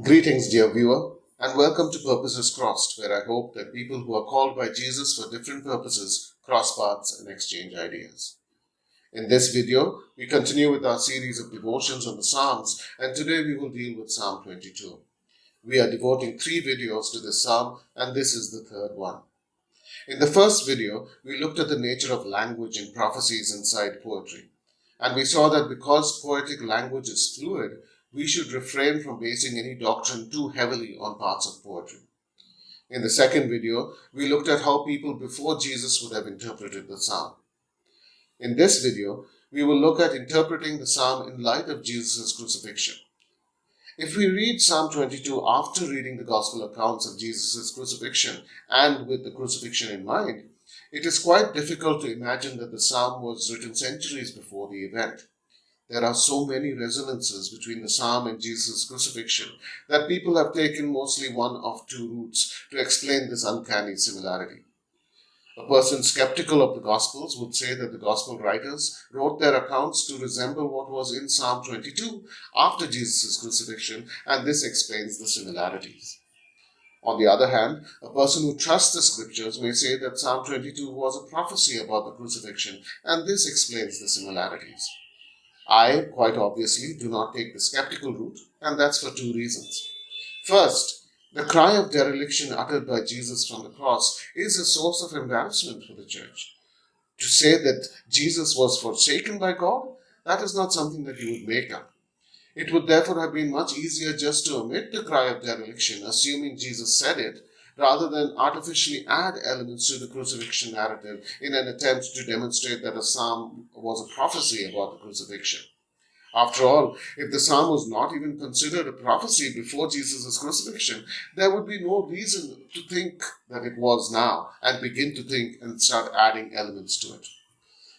Greetings, dear viewer, and welcome to Purposes Crossed, where I hope that people who are called by Jesus for different purposes cross paths and exchange ideas. In this video, we continue with our series of devotions on the Psalms, and today we will deal with Psalm 22. We are devoting 3 videos to this psalm, and this is the third one. In the first video, we looked at the nature of language in prophecies inside poetry, and we saw that because poetic language is fluid, we should refrain from basing any doctrine too heavily on parts of poetry. In the second video, we looked at how people before Jesus would have interpreted the psalm. In this video, we will look at interpreting the psalm in light of Jesus' crucifixion. If we read Psalm 22 after reading the gospel accounts of Jesus' crucifixion and with the crucifixion in mind, it is quite difficult to imagine that the psalm was written centuries before the event. There are so many resonances between the psalm and Jesus' crucifixion that people have taken mostly one of two routes to explain this uncanny similarity. A person skeptical of the Gospels would say that the Gospel writers wrote their accounts to resemble what was in Psalm 22 after Jesus' crucifixion, and this explains the similarities. On the other hand, a person who trusts the Scriptures may say that Psalm 22 was a prophecy about the crucifixion, and this explains the similarities. I, quite obviously, do not take the skeptical route, and that's for 2 reasons. First, the cry of dereliction uttered by Jesus from the cross is a source of embarrassment for the church. To say that Jesus was forsaken by God, that is not something that you would make up. It would therefore have been much easier just to omit the cry of dereliction, assuming Jesus said it, rather than artificially add elements to the crucifixion narrative in an attempt to demonstrate that a psalm was a prophecy about the crucifixion. After all, if the psalm was not even considered a prophecy before Jesus' crucifixion, there would be no reason to think that it was now and begin to think and start adding elements to it.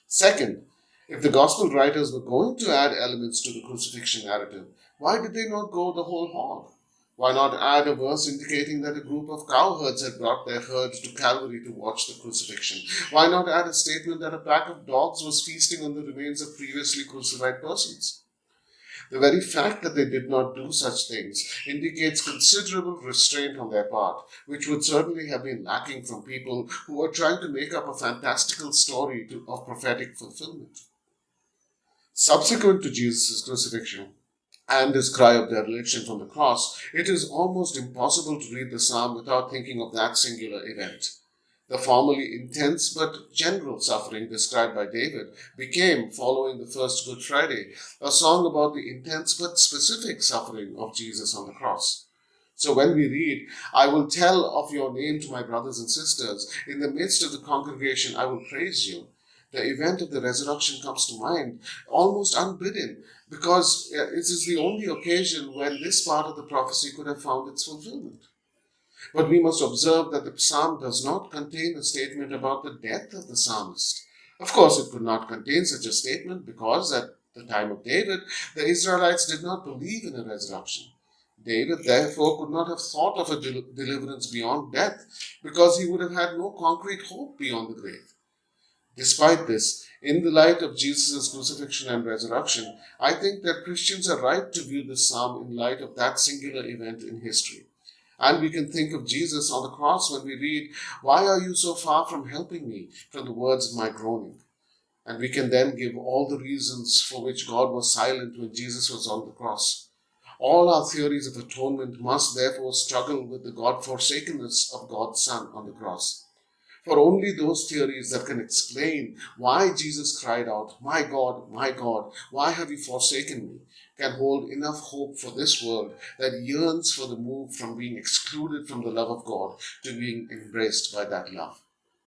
Second, if the gospel writers were going to add elements to the crucifixion narrative, why did they not go the whole hog? Why not add a verse indicating that a group of cowherds had brought their herd to Calvary to watch the crucifixion? Why not add a statement that a pack of dogs was feasting on the remains of previously crucified persons? The very fact that they did not do such things indicates considerable restraint on their part, which would certainly have been lacking from people who were trying to make up a fantastical story of prophetic fulfillment. Subsequent to Jesus' crucifixion, and his cry of dereliction from the cross, it is almost impossible to read the psalm without thinking of that singular event. The formerly intense but general suffering described by David became, following the first Good Friday, a song about the intense but specific suffering of Jesus on the cross. So when we read, "I will tell of your name to my brothers and sisters, in the midst of the congregation I will praise you," the event of the resurrection comes to mind almost unbidden, because it is the only occasion when this part of the prophecy could have found its fulfillment. But we must observe that the psalm does not contain a statement about the death of the psalmist. Of course, it could not contain such a statement because at the time of David, the Israelites did not believe in a resurrection. David, therefore, could not have thought of a deliverance beyond death because he would have had no concrete hope beyond the grave. Despite this, in the light of Jesus' crucifixion and resurrection, I think that Christians are right to view this psalm in light of that singular event in history. And we can think of Jesus on the cross when we read, "Why are you so far from helping me?" from the words of my groaning. And we can then give all the reasons for which God was silent when Jesus was on the cross. All our theories of atonement must therefore struggle with the God-forsakenness of God's Son on the cross. For only those theories that can explain why Jesus cried out, my God, why have you forsaken me?" can hold enough hope for this world that yearns for the move from being excluded from the love of God to being embraced by that love.